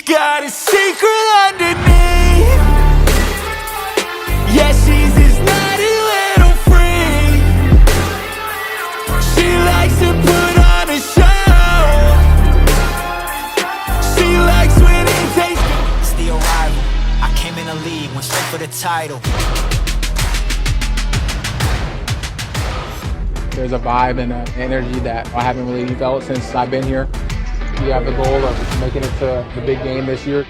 got a secret underneath. Yeah, she's this naughty little freak. She likes to put on a show. She likes when it tastes. It's the arrival. I came in the league, went straight for the title. There's a vibe and an energy that I haven't really felt since I've been here. We have the goal of making it to the big game this year,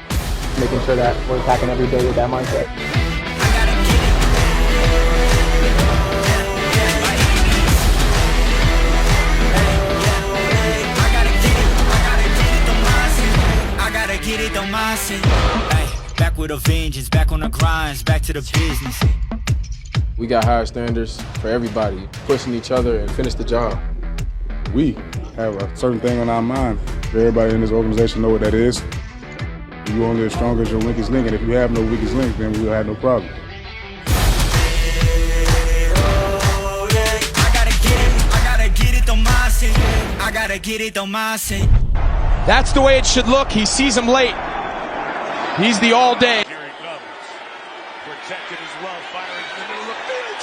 making sure that we're attacking every day with that mindset. Get it, don't mindset. Ay, back with a vengeance, back on the grinds, back to the business. We got higher standards for everybody, pushing each other and finish the job. We have a certain thing on our mind. Everybody in this organization know what that is. You only as strong as your weakest link, and if you have no weakest link, then we'll have no problem. I gotta get it, don't mindset. I gotta get it, don't mindset. That's the way it should look. He sees him late. He's the all day. Here he comes. Protected as well. Firing in the middle of the field.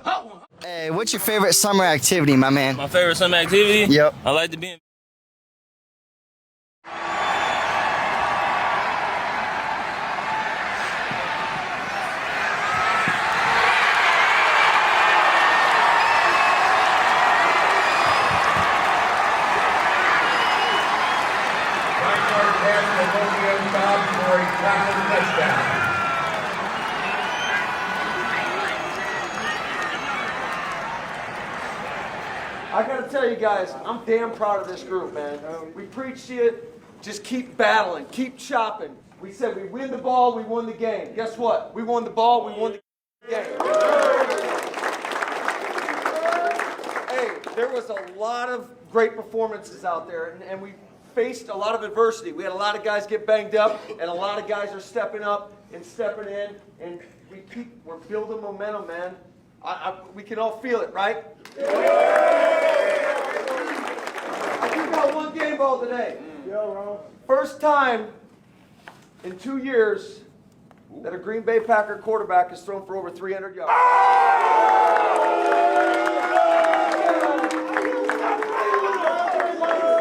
Touchdown. Hey, what's your favorite summer activity, my man? My favorite summer activity? Yep. I like to be in. I gotta tell you guys, I'm damn proud of this group, man. We preach to you, just keep battling, keep chopping. We said we win the ball, we won the game. Guess what? We won the ball, we won the game. Hey, there was a lot of great performances out there, and we faced a lot of adversity. We had a lot of guys get banged up, and a lot of guys are stepping up and stepping in, and we're building momentum, man. We can all feel it, right? I think got one game ball today. First time in 2 years that a Green Bay Packer quarterback has thrown for over 300 yards.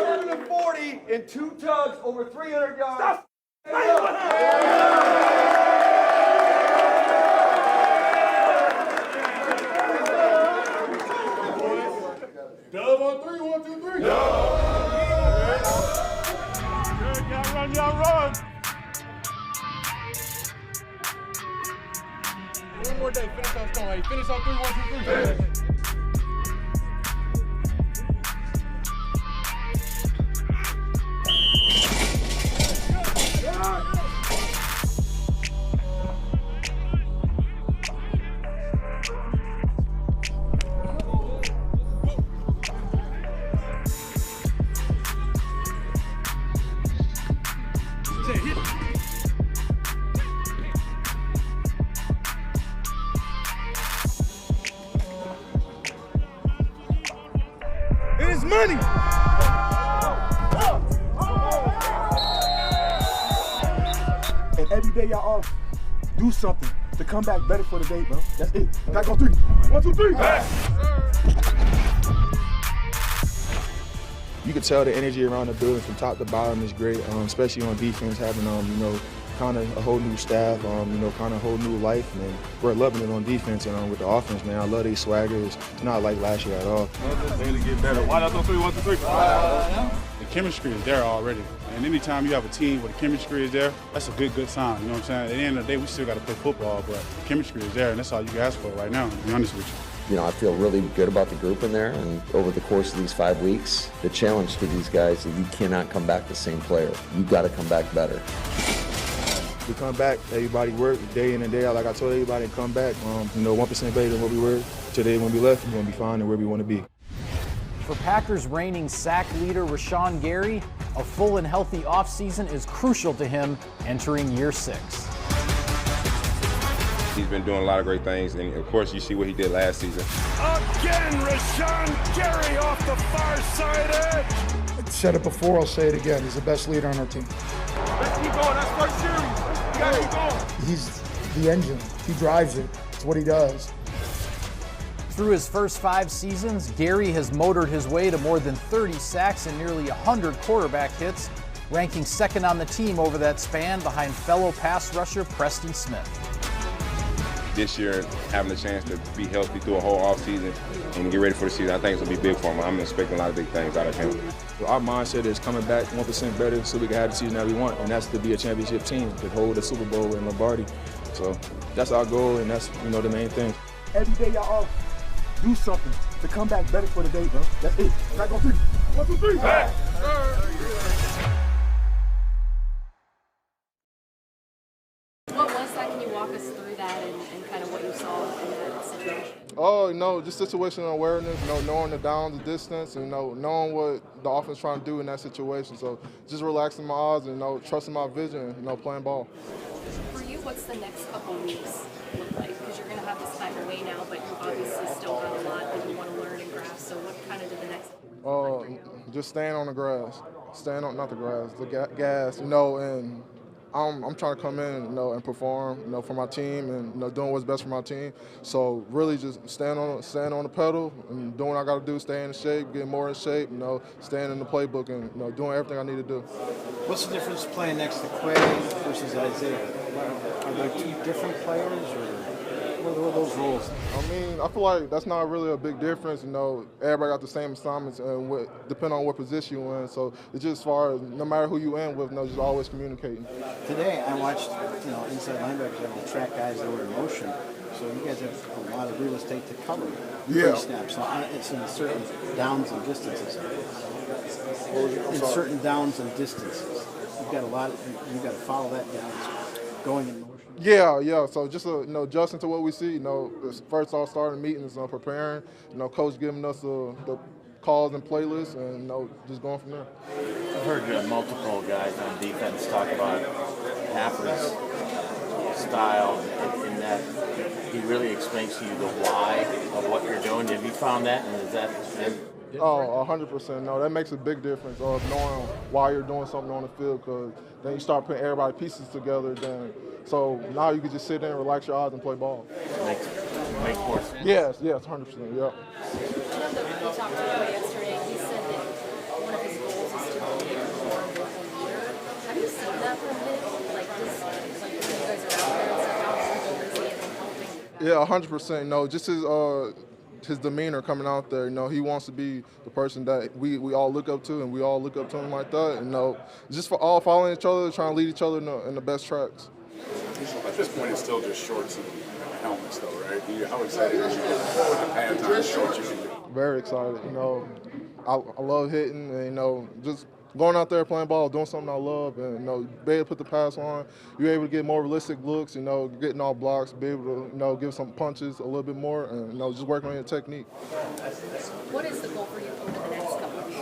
740 in 2 tugs, over 300 yards. Stop. Dub on 3, 1, 2, 3. Good, y'all run. One more day, finish off strong. Hey, finish off 3, 1, 2, 3. It's money. And every day y'all off, do something to come back better for the day, bro. That's it. Back on 3. 1, 2, 3. You can tell the energy around the building from top to bottom is great, especially on defense, having kind of a whole new staff, kind of a whole new life, man. We're loving it on defense and with the offense, man. I love these swaggers. It's not like last year at all. Daily get better. Why not 3, 1, 2, 3? The chemistry is there already. And anytime you have a team where the chemistry is there, that's a good sign, you know what I'm saying? At the end of the day, we still got to play football, but the chemistry is there, and that's all you can ask for right now, to be honest with you. You know, I feel really good about the group in there, and over the course of these 5 weeks, the challenge to these guys is you cannot come back the same player. You've got to come back better. We come back, everybody work day in and day out. Like I told everybody, come back, 1% better than what we were. Today when we left, we're going to be fine and where we want to be. For Packers reigning sack leader Rashawn Gary, a full and healthy offseason is crucial to him entering year 6. He's been doing a lot of great things, and of course you see what he did last season. Again, Rashawn Gary off the far side edge. said it before, I'll say it again. He's the best leader on our team. Let's keep going. That's first series. You gotta keep going. He's the engine. He drives it. It's what he does. Through his first 5 seasons, Gary has motored his way to more than 30 sacks and nearly 100 quarterback hits, ranking second on the team over that span behind fellow pass rusher Preston Smith. This year, having a chance to be healthy through a whole offseason and get ready for the season, I think it's going to be big for him. I'm expecting a lot of big things out of him. Our mindset is coming back 1% better so we can have the season that we want, and that's to be a championship team, to hold the Super Bowl in Lombardi. So that's our goal, and that's, the main thing. Every day y'all off, do something to come back better for the day, bro. That's it. Back on 3. 1, 2, 3. Back. What was that? Can you walk us through that and kind of what you saw in that situation? Oh, just situational awareness, knowing the downs, the distance, and knowing what the offense trying to do in that situation. So just relaxing my eyes and trusting my vision, playing ball. For you, what's the next couple of weeks look like? Because you're going to have this time away now, but you obviously still got a lot that you want to learn and grasp. So what kind of did the next look like? Just staying on the grass, not the grass, the gas, and I'm trying to come in, and perform, for my team and, doing what's best for my team. So really just staying on the pedal and doing what I got to do, staying in shape, getting more in shape, staying in the playbook and, doing everything I need to do. What's the difference playing next to Quay versus Isaiah? Are there 2 different players, or what are those roles? I feel like that's not really a big difference. Everybody got the same assignments, and depending on what position you're in. So it's just as far as no matter who you in with, just always communicating. Today I watched, inside linebackers have to track guys that were in motion. So you guys have a lot of real estate to cover. Yeah. Snaps. So it's in certain downs and distances. In certain downs and distances, you've got a lot. You've got to follow that down. Going in motion. Yeah. So just adjusting to what we see. First off, starting meetings, preparing. Coach giving us the calls and playlists, and just going from there. I've heard multiple guys on defense talk about Haffer's style in that he really explains to you the why of what you're doing. Have you found that, and is that? Oh, 100%. No, that makes a big difference of knowing why you're doing something on the field, because then you start putting everybody's pieces together. So now you can just sit there and relax your eyes and play ball. Makes more sense. Yes, 100%. Yeah. I know that we talked about yesterday. He said that one of his goals is to be a more vocal leader. Have you seen that from him? Like when you guys are out there and stuff, how vocal is he in helping? Yeah, 100%. Just his demeanor coming out there. He wants to be the person that we all look up to, and we all look up to him like that. And just for all following each other, trying to lead each other in the best tracks. At this point, it's still just shorts and helmets, though, right? How excited are you with the pants on shorts you can do? Very excited. I love hitting, and just going out there playing ball, doing something I love, and be able to put the pass on. You're able to get more realistic looks, getting off blocks, be able to give some punches a little bit more, and just working on your technique. What is the goal for you over the next couple of weeks?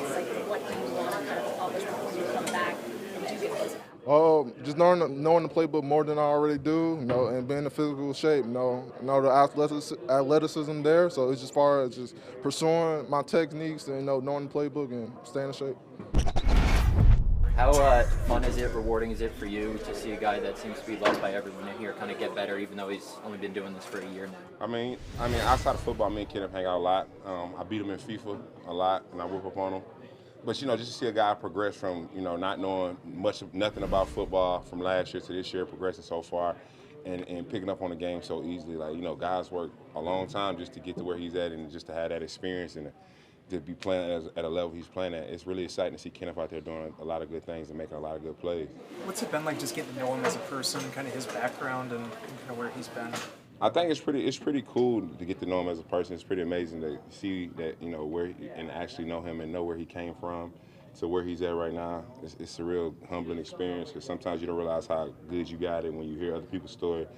Like, what do you want to kind of accomplish before you come back and do get those? Just knowing the playbook more than I already do, and being in physical shape, the athleticism there. So it's just far as just pursuing my techniques and knowing the playbook and staying in shape. How fun is it, rewarding is it for you to see a guy that seems to be loved by everyone in here kind of get better, even though he's only been doing this for a year now? Outside of football, me and Kenneth hang out a lot. I beat him in FIFA a lot, and I whoop up on him. But, just to see a guy progress from, not knowing nothing about football from last year to this year, progressing so far, and picking up on the game so easily. Guys work a long time just to get to where he's at, and just to have that experience and to be playing at a level he's playing at. It's really exciting to see Kenneth out there doing a lot of good things and making a lot of good plays. What's it been like just getting to know him as a person, kind of his background and kind of where he's been? I think it's pretty cool to get to know him as a person. It's pretty amazing to see that, and actually know him and know where he came from to where he's at right now. It's a real humbling experience, because sometimes you don't realize how good you got it when you hear other people's story.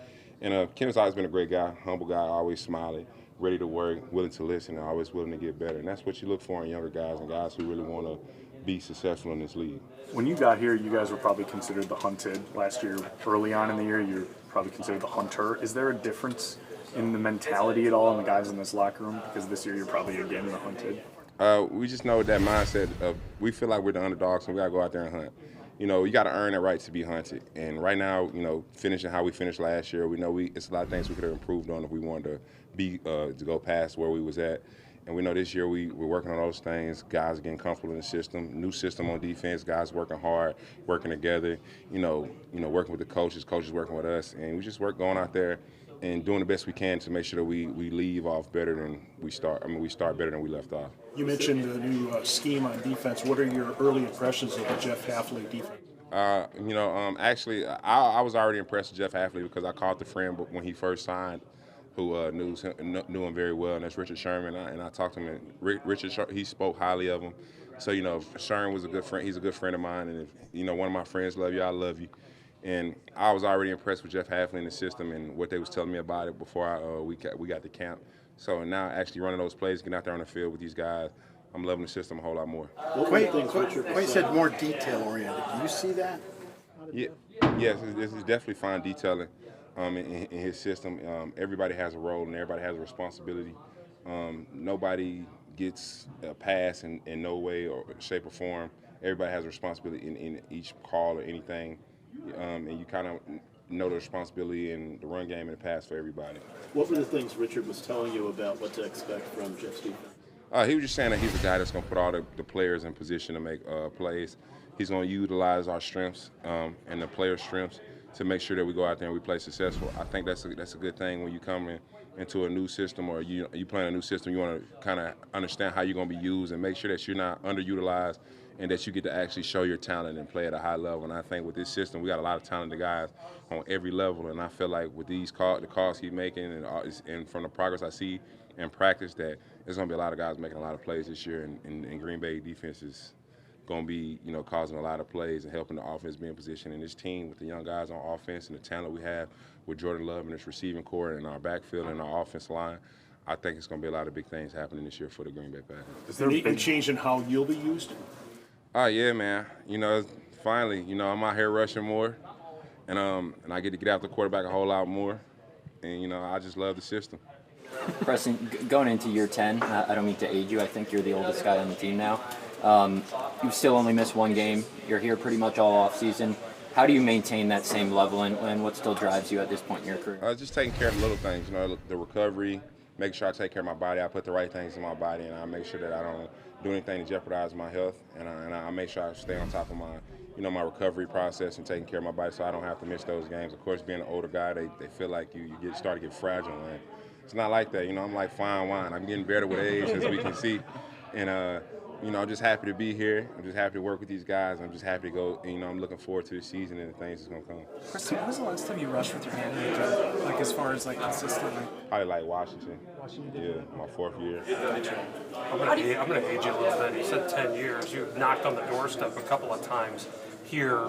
And Kenneth's always been a great guy, humble guy, always smiling, ready to work, willing to listen, and always willing to get better. And that's what you look for in younger guys and guys who really want to be successful in this league. When you got here, you guys were probably considered the hunted. Last year, early on in the year, you were probably considered the hunter. Is there a difference in the mentality at all in the guys in this locker room? Because this year you're probably again the hunted. We just know that mindset of we feel like we're the underdogs, so we got to go out there and hunt. You know, you got to earn that right to be hunted. And right now, you know, finishing how we finished last year, we know it's a lot of things we could have improved on if we wanted to go past where we was at. And we know this year we're working on those things. Guys getting comfortable in the system, new system on defense. Guys working hard, working together. You know, working with the coaches working with us, and we just going out there and doing the best we can to make sure that we leave off better than we start. I mean, we start better than we left off. You mentioned the new scheme on defense. What are your early impressions of the Jeff Hafley defense? Actually, I was already impressed with Jeff Hafley because I called the friend when he first signed, who knew him very well, and that's Richard Sherman. And I talked to him, and Richard, he spoke highly of him. So, you know, Sherman was a good friend. He's a good friend of mine, and if, you know, one of my friends love you, I love you. And I was already impressed with Jeff Hafley in the system and what they was telling me about it before we got to camp. So now actually running those plays, getting out there on the field with these guys, I'm loving the system a whole lot more. Quay said more detail-oriented. Do you see that? Yeah, yes, this is definitely fine detailing in his system. Everybody has a role and everybody has a responsibility. Nobody gets a pass in no way or shape or form. Everybody has a responsibility in each call or anything. And you kind of know the responsibility in the run game and the pass for everybody. What were the things Richard was telling you about what to expect from Jeff's defense? He was just saying that he's a guy that's going to put all the players in position to make plays. He's going to utilize our strengths and the players' strengths to make sure that we go out there and we play successful. I think that's a good thing when you come into a new system or you play in a new system. You want to kind of understand how you're going to be used and make sure that you're not underutilized and that you get to actually show your talent and play at a high level. And I think with this system, we got a lot of talented guys on every level. And I feel like with the calls he's making and from the progress I see in practice, that there's going to be a lot of guys making a lot of plays this year. And Green Bay defense is going to be, you know, causing a lot of plays and helping the offense be in position. And this team with the young guys on offense and the talent we have with Jordan Love and his receiving core and our backfield and our offense line, I think it's going to be a lot of big things happening this year for the Green Bay Packers. Is there a change in how you'll be used? Oh, yeah, man. You know, finally, you know, I'm out here rushing more, and I get to get after the quarterback a whole lot more. And, you know, I just love the system. Preston, going into year 10, I don't mean to age you. I think you're the oldest guy on the team now. You've still only missed one game. You're here pretty much all off season. How do you maintain that same level, and what still drives you at this point in your career? Just taking care of the little things, you know, the recovery, making sure I take care of my body. I put the right things in my body, and I make sure that I don't do anything to jeopardize my health, and I make sure I stay on top of my recovery process and taking care of my body so I don't have to miss those games. Of course, being an older guy, they feel like you start to get fragile, and it's not like that. You know, I'm like fine wine. I'm getting better with age, as we can see, and you know, I'm just happy to be here. I'm just happy to work with these guys. I'm just happy to go. You know, I'm looking forward to the season and the things that's gonna come. Preston, when was the last time you rushed with your hand in the jar? Like as far as like consistently? Probably like Washington. Yeah, my 4th year. I'm gonna age you a little bit. You said 10 years. You've knocked on the doorstep a couple of times here.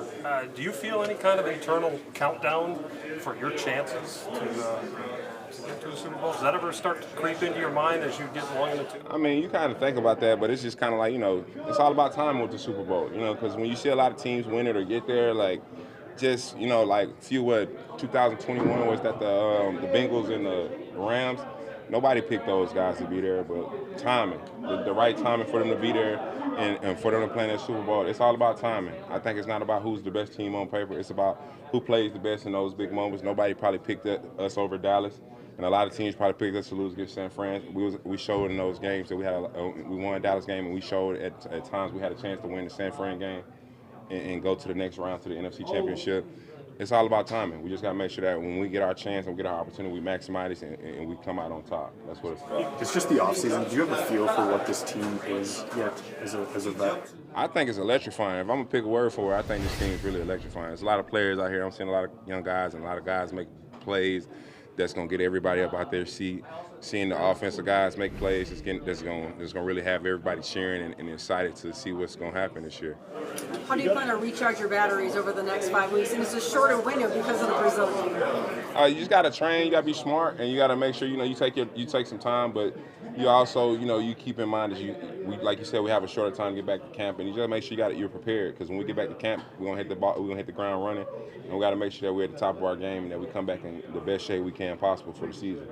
Do you feel any kind of internal countdown for your chances to get to a Super Bowl? Does that ever start to creep into your mind as you get along in the two? I mean, you kind of think about that, but it's just kind of like, you know, it's all about timing with the Super Bowl, you know, because when you see a lot of teams win it or get there, like, just, you know, like 2021 was that the Bengals and the Rams, nobody picked those guys to be there, but timing, the right timing for them to be there and for them to play in that Super Bowl, it's all about timing. I think it's not about who's the best team on paper, it's about who plays the best in those big moments. Nobody probably picked us over Dallas. And a lot of teams probably picked us to lose against San Fran. We showed in those games that we won a Dallas game, and we showed at times we had a chance to win the San Fran game and go to the next round to the NFC Championship. It's all about timing. We just got to make sure that when we get our chance and we get our opportunity, we maximize it and we come out on top. That's what it's about. It's just the offseason. Do you have a feel for what this team is yet as a vet? I think it's electrifying. If I'm going to pick a word for it, I think this team is really electrifying. There's a lot of players out here. I'm seeing a lot of young guys and a lot of guys make plays that's going to get everybody up out their seat. Seeing the offensive guys make plays that's going to really have everybody cheering and excited to see what's going to happen this year. How do you plan to recharge your batteries over the next 5 weeks? And it's a shorter window because of the Brazil game. You just got to train. You got to be smart, and you got to make sure you take some time, but you also you keep in mind that like you said, we have a shorter time to get back to camp, and you just make sure you're prepared, because when we get back to camp, we're gonna hit the ground running, and we got to make sure that we're at the top of our game and that we come back in the best shape we can possible for the season.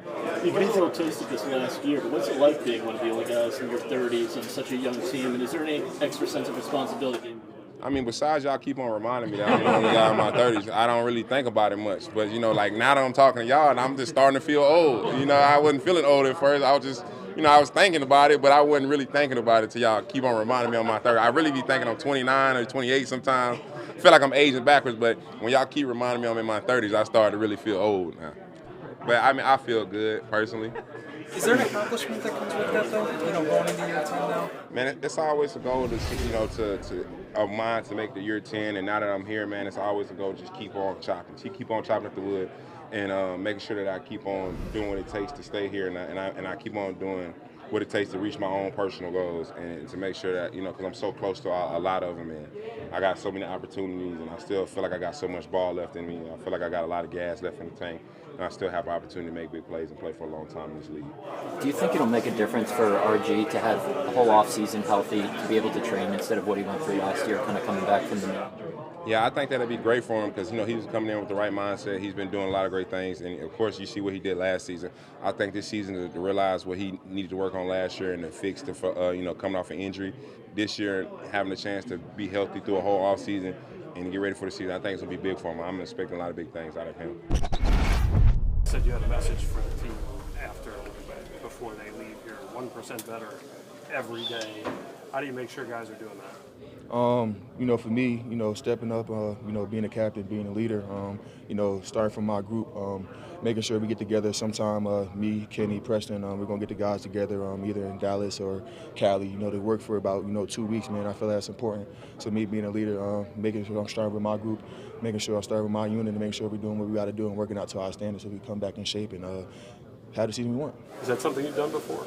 You've been able taste of this last year, but what's it like being one of the only guys in your 30s on such a young team? And is there any extra sense of responsibility? I mean, besides y'all keep on reminding me that I'm the only guy in my 30s, I don't really think about it much. But, you know, like now that I'm talking to y'all, I'm just starting to feel old. You know, I wasn't feeling old at first. I was just, you know, I was thinking about it, but I wasn't really thinking about it till y'all keep on reminding me on my 30s. I really be thinking I'm 29 or 28 sometimes. I feel like I'm aging backwards, but when y'all keep reminding me I'm in my 30s, I start to really feel old now. But, I mean, I feel good, personally. Is there an accomplishment that comes with that, though? You know, going into year 10 now? Man, it's always a goal to, you know, of mine to make the year 10. And now that I'm here, man, it's always a goal to just keep on chopping. Keep on chopping at the wood and making sure that I keep on doing what it takes to stay here. And I keep on doing what it takes to reach my own personal goals and to make sure that, you know, because I'm so close to a lot of them, and I got so many opportunities, and I still feel like I got so much ball left in me. I feel like I got a lot of gas left in the tank, and I still have an opportunity to make big plays and play for a long time in this league. Do you think it'll make a difference for RG to have the whole offseason healthy, to be able to train instead of what he went through last year, kind of coming back from the knee injury? Yeah, I think that'd be great for him because, you know, he was coming in with the right mindset. He's been doing a lot of great things. And, of course, you see what he did last season. I think this season to realize what he needed to work on last year and to fix the, you know, coming off an injury. This year, having a chance to be healthy through a whole offseason and get ready for the season, I think it's going to be big for him. I'm expecting a lot of big things out of him. You said you had a message for the team before they leave here. 1% better every day. How do you make sure guys are doing that? You know, for me, you know, stepping up, you know, being a captain, being a leader, you know, starting from my group, making sure we get together sometime, me, Kenny, Preston, we're going to get the guys together either in Dallas or Cali, you know, to work for about, you know, 2 weeks, man. I feel that's important. So me being a leader, making sure I'm starting with my group, making sure I'm starting with my unit, and making sure we're doing what we got to do and working out to our standards so we come back in shape and have the season we want. Is that something you've done before?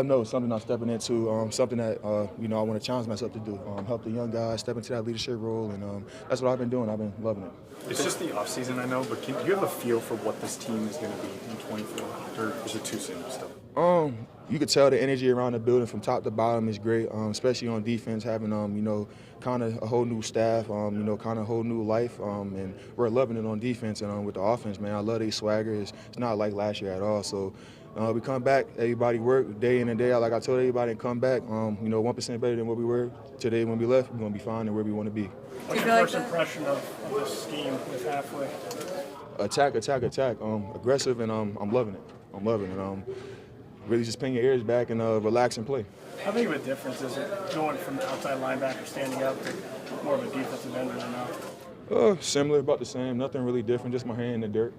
No, something I'm stepping into, something that, you know, I want to challenge myself to do, help the young guys step into that leadership role, and that's what I've been doing. I've been loving it. It's just the offseason, I know, but do you have a feel for what this team is going to be in 24, or is it too soon still? You could tell the energy around the building from top to bottom is great, especially on defense, having, you know, kind of a whole new staff, you know, kind of a whole new life, and we're loving it on defense. And with the offense, man, I love their swagger. It's not like last year at all. So we come back, everybody work day in and day out. Like I told everybody, come back, you know, 1% better than what we were today when we left. We're going to be fine and where we want to be. What's your first impression of this scheme with halfway? Attack, attack, attack. Aggressive, and I'm loving it. I'm loving it. Really just pin your ears back and relax and play. How big of a difference is it going from the outside linebacker standing up to more of a defensive end right now? Similar, about the same. Nothing really different, just my hand in the dirt.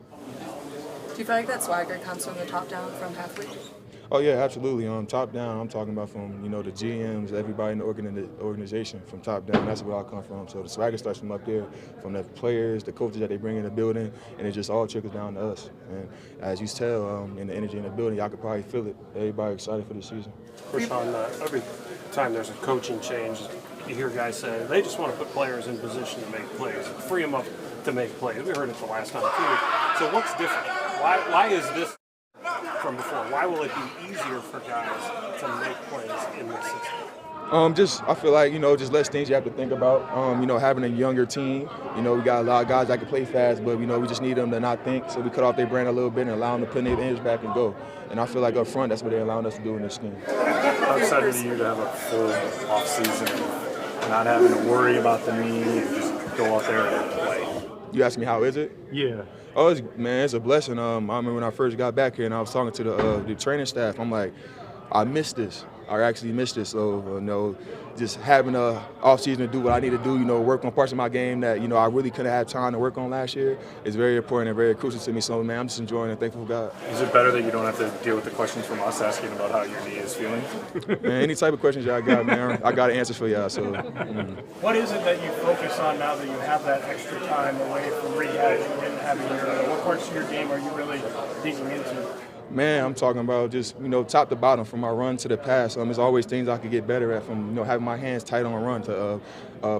Do you feel like that swagger comes from the top down, from halfway? Oh, yeah, absolutely. Top down, I'm talking about from, you know, the GMs, everybody in the organization, from top down. That's where I come from. So the swagger starts from up there, from the players, the coaches that they bring in the building, and it just all trickles down to us. And as you tell, in the energy in the building, y'all could probably feel it. Everybody excited for the season. Krishan, every time there's a coaching change, you hear guys say they just want to put players in position to make plays, free them up to make plays. We heard it the last time too. So what's different? Why is this from before? Why will it be easier for guys to make plays in this system? I feel like, you know, just less things you have to think about. You know, having a younger team, you know, we got a lot of guys that can play fast, but, you know, we just need them to not think. So we cut off their brain a little bit and allow them to put their energy back and go. And I feel like up front, that's what they're allowing us to do in this scheme. How excited are you to have a full offseason, not having to worry about the knee and just go out there and play? You ask me how is it? Yeah. Oh, it's a blessing. I remember when I first got back here and I was talking to the training staff. I'm like, I missed this. I actually missed this. So, you know, just having a offseason to do what I need to do, you know, work on parts of my game that, you know, I really couldn't have time to work on last year is very important and very crucial to me. So, man, I'm just enjoying it. Thankful for God. Is it better that you don't have to deal with the questions from us asking about how your knee is feeling? Man, any type of questions y'all got, man, I got answers for y'all. So, What is it that you focus on now that you have that extra time away from rehabbing and having what parts of your game are you really digging into? Man, I'm talking about just, you know, top to bottom, from my run to the pass. There's always things I could get better at, from, you know, having my hands tight on a run to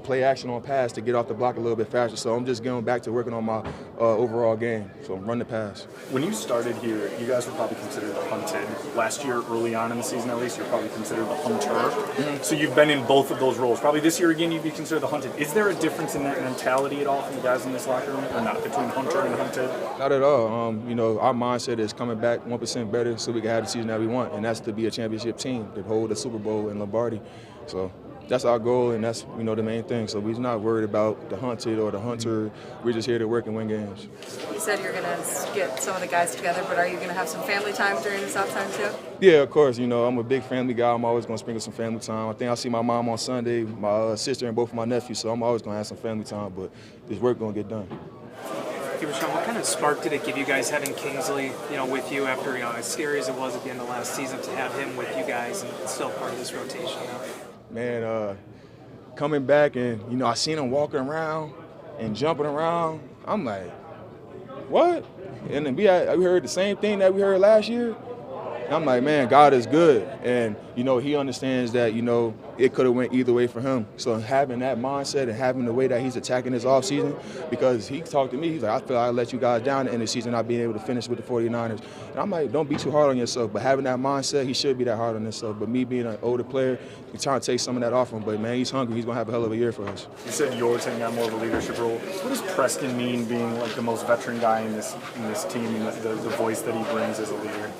play action on pass to get off the block a little bit faster. So I'm just going back to working on my overall game. So run the pass. When you started here, you guys were probably considered the hunted. Last year, early on in the season at least, you're probably considered the hunter. Mm-hmm. So you've been in both of those roles. Probably this year again, you'd be considered the hunted. Is there a difference in that mentality at all from the guys in this locker room, or not, between hunter and hunted? Not at all. You know, our mindset is coming back 1% 1% better so we can have the season that we want, and that's to be a championship team, to hold the Super Bowl in Lombardi. So that's our goal, and that's, you know, the main thing. So we're not worried about the hunted or the hunter. We're just here to work and win games. You said you're going to get some of the guys together, but are you going to have some family time during this off time too? Yeah, of course. You know, I'm a big family guy. I'm always going to sprinkle some family time. I think I'll see my mom on Sunday, my sister, and both of my nephews, so I'm always going to have some family time, but this work going to get done. Rashawn, what kind of spark did it give you guys having Kingsley, you know, with you after, you know, as scary as it was at the end of last season, to have him with you guys and still part of this rotation now? Man, coming back and, you know, I seen him walking around and jumping around. I'm like, what? And then we heard the same thing that we heard last year. And I'm like, man, God is good. And, you know, he understands that, you know, it could have went either way for him. So having that mindset and having the way that he's attacking this offseason, because he talked to me, he's like, I feel like I let you guys down in the season, not being able to finish with the 49ers. And I'm like, don't be too hard on yourself. But having that mindset, he should be that hard on himself. But me being an older player, you're trying to take some of that off him. But, man, he's hungry. He's going to have a hell of a year for us. You said you're taking on more of a leadership role. What does Preston mean, being like the most veteran guy in this team, and the voice that he brings as a leader?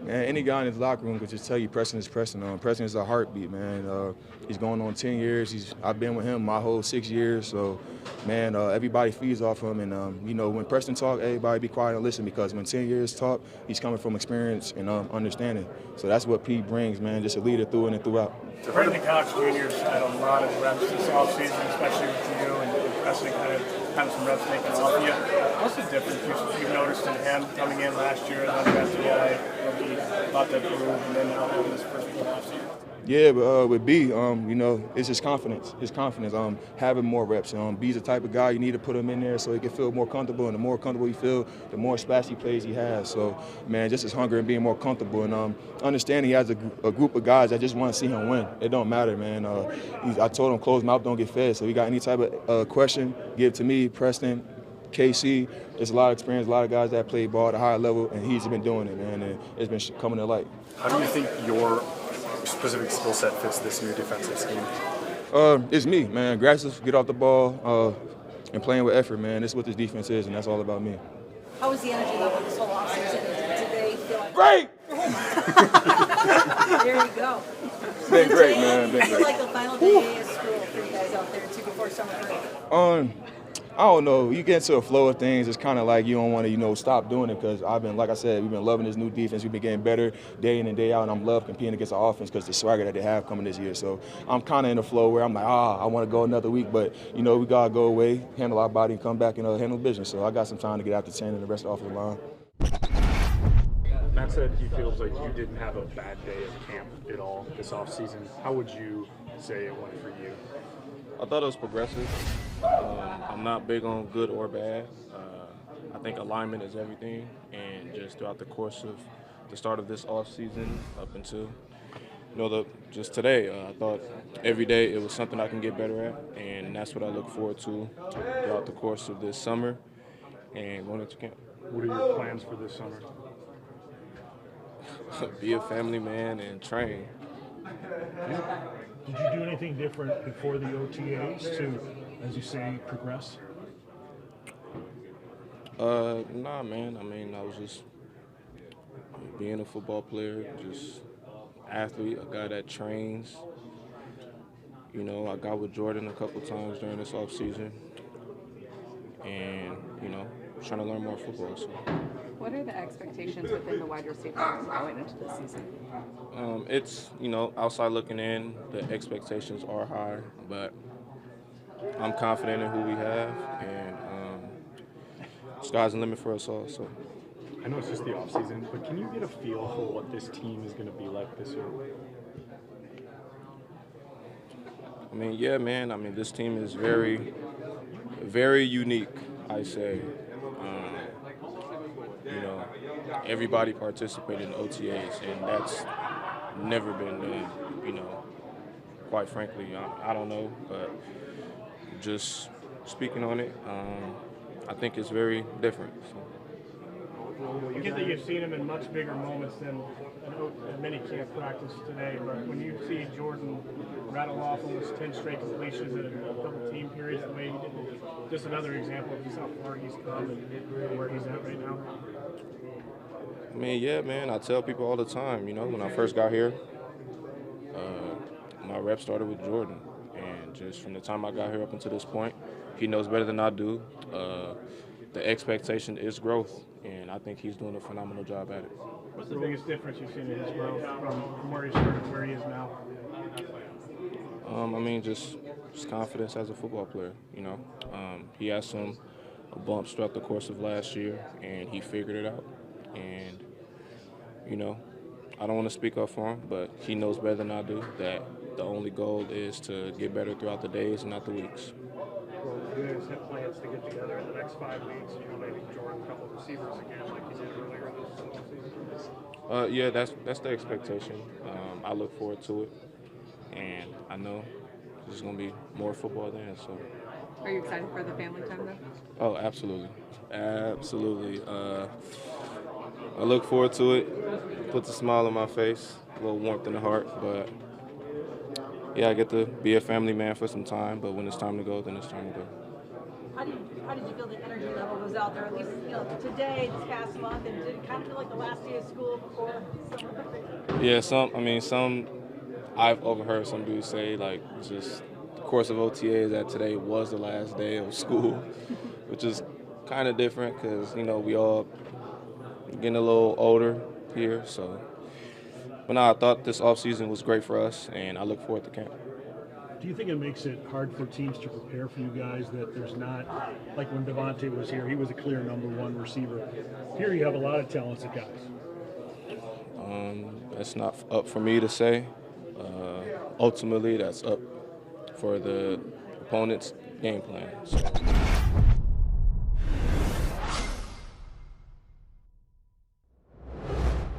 Man, any guy in his locker room could just tell you Preston is Preston. Preston is a heartbeat, man. He's going on 10 years. I've been with him my whole 6 years. So, man, everybody feeds off him. And, you know, when Preston talk, everybody be quiet and listen, because when 10 years talk, he's coming from experience and understanding. So that's what Pete brings, man, just a leader through and throughout. Brandon Cox Jr.'s had a lot of reps this offseason, especially with you, and Preston kind of some reps taken off you. What's the difference you've noticed in him coming in last year and then after about that move, and then now having this first full offseason? Yeah, but with B, you know, it's his confidence. Having more reps. B's the type of guy you need to put him in there so he can feel more comfortable, and the more comfortable he feels, the more splashy plays he has. So, man, just his hunger and being more comfortable, and understanding he has a group of guys that just want to see him win. It don't matter, man. I told him closed mouth don't get fed. So he got any type of question, give it to me, Preston, KC. There's a lot of experience, a lot of guys that play ball at a high level, and he's been doing it, man, and it's been coming to light. How do you think your specific skill set fits this new defensive scheme? It's me, man. Aggressive, get off the ball, and playing with effort, man. That's what this defense is, and that's all about me. How was the energy level this whole offseason? Did they feel like... Great! There you go. Been great, man. Been I feel great. like the final day of school for you guys out there, too, before summer break. I don't know. You get into a flow of things. It's kind of like you don't want to, you know, stop doing it, because like I said, we've been loving this new defense. We've been getting better day in and day out, and I'm love competing against the offense because the swagger that they have coming this year. So I'm kind of in a flow where I'm like, I want to go another week, but, you know, we got to go away, handle our body, and come back and handle business. So I got some time to get after 10 and the rest of the offensive line. Matt said he feels like you didn't have a bad day of camp at all this offseason. How would you say it went for you? I thought it was progressive. I'm not big on good or bad. I think alignment is everything, and just throughout the course of the start of this off season up until, you know, just today, I thought every day it was something I can get better at, and that's what I look forward to throughout the course of this summer and going into camp. What are your plans for this summer? Be a family man and train. Did you do anything different before the OTAs to, as you say, progress? Nah, man. I mean, I was just being a football player, just athlete, a guy that trains. You know, I got with Jordan a couple times during this off season, and, you know, trying to learn more football. So. What are the expectations within the wide receiver room going into the season? It's, you know, outside looking in, the expectations are high, but I'm confident in who we have, and sky's the limit for us all. So. I know it's just the offseason, but can you get a feel for what this team is going to be like this year? I mean, yeah, man. I mean, this team is very, very unique, I say. You know, everybody participated in OTAs, and that's never been done, you know, quite frankly. I don't know, but just speaking on it, I think it's very different. So. I get that you've seen him in much bigger moments than minicamp practice today, but when you see Jordan rattle off almost 10 straight completions in a couple team periods the way he did, just another example of just how far he's come and where he's at right now. I mean, yeah, man, I tell people all the time, when I first got here, my rep started with Jordan. And just from the time I got here up until this point, he knows better than I do. The expectation is growth, and I think he's doing a phenomenal job at it. What's the biggest difference you've seen in his growth from where he started to where he is now? Just confidence as a football player, He had some bumps throughout the course of last year, and he figured it out. And, I don't want to speak up for him, but he knows better than I do that the only goal is to get better throughout the days and not the weeks. Well, you guys have plans to get together in the next 5 weeks, maybe Jordan, a couple of receivers again like you did earlier this season? Yeah, that's the expectation. I look forward to it, and I know there's going to be more football then. So. Are you excited for the family time, though? Oh, absolutely. Absolutely. I look forward to it. Puts a smile on my face, a little warmth in the heart. But, yeah, I get to be a family man for some time, but when it's time to go, then it's time to go. How did you feel the energy level was out there, at least today, this past month, and did it kind of feel like the last day of school before summer? Yeah, some I've overheard some dudes say, just the course of OTA that today was the last day of school, which is kind of different because, we all getting a little older here. So, but no, I thought this offseason was great for us, and I look forward to camp. Do you think it makes it hard for teams to prepare for you guys that there's not, like when Devontae was here, he was a clear #1 receiver. Here you have a lot of talented guys. That's not up for me to say. Ultimately, that's up for the opponent's game plan. So.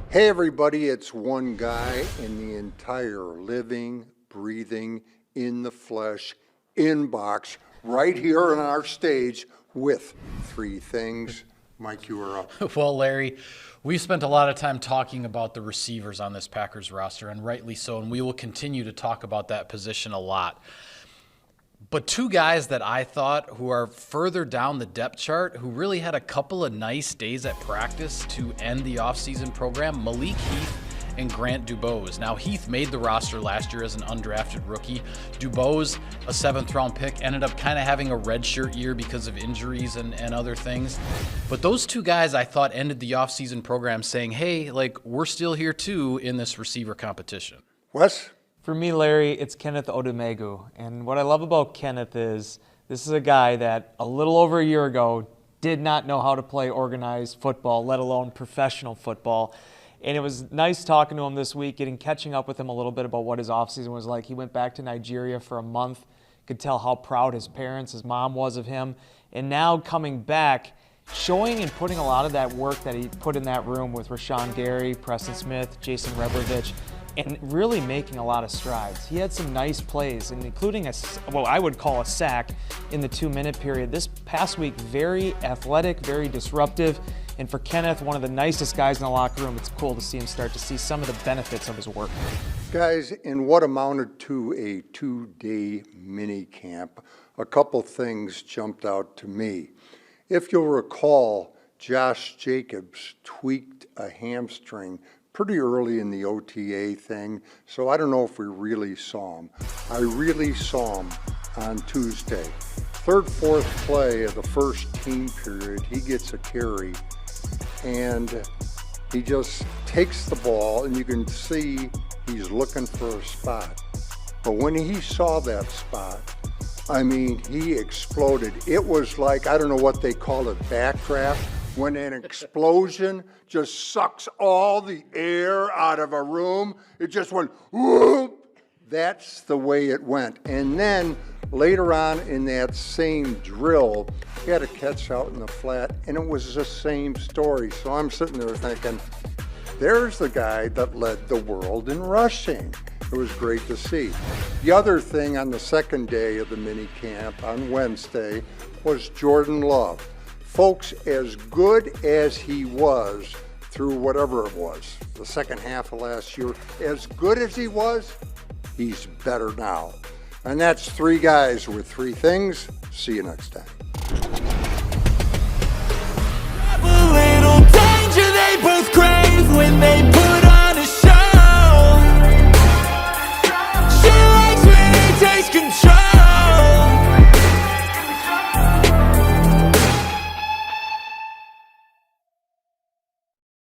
Hey everybody, it's one guy in the entire living, breathing, in the flesh, inbox, right here on our stage with 3 things. Mike, you are up. Well, Larry, we've spent a lot of time talking about the receivers on this Packers roster, and rightly so, and we will continue to talk about that position a lot. But 2 guys that I thought who are further down the depth chart, who really had a couple of nice days at practice to end the offseason program, Malik Heath and Grant Dubose. Now, Heath made the roster last year as an undrafted rookie. Dubose, a 7th-round pick, ended up kind of having a redshirt year because of injuries and other things. But those 2 guys I thought ended the offseason program saying, hey, we're still here too in this receiver competition. Wes? For me, Larry, it's Kenneth Odumegu. And what I love about Kenneth is this is a guy that a little over a year ago did not know how to play organized football, let alone professional football. And it was nice talking to him this week, catching up with him a little bit about what his offseason was like. He went back to Nigeria for a month, could tell how proud his parents, his mom was of him. And now coming back, showing and putting a lot of that work that he put in that room with Rashawn Gary, Preston Smith, Jason Rebrovich, and really making a lot of strides. He had some nice plays, and including I would call a sack in the 2-minute period. This past week, very athletic, very disruptive, and for Kenneth, one of the nicest guys in the locker room. It's cool to see him start to see some of the benefits of his work. Guys, in what amounted to a 2-day mini camp, a couple things jumped out to me. If you'll recall, Josh Jacobs tweaked a hamstring pretty early in the OTA thing, so I don't know if we really saw him. I really saw him on Tuesday. 3rd, 4th play of the first team period, he gets a carry, and he just takes the ball, and you can see he's looking for a spot. But when he saw that spot, he exploded. It was like, I don't know what they call it, backdraft, when an explosion just sucks all the air out of a room. It just went, whoop. That's the way it went. And then later on in that same drill, he had a catch out in the flat, and it was the same story. So I'm sitting there thinking, there's the guy that led the world in rushing. It was great to see. The other thing on the 2nd day of the mini camp on Wednesday was Jordan Love. Folks, as good as he was through whatever it was, the second half of last year, as good as he was, he's better now. And that's 3 guys with 3 things. See you next time.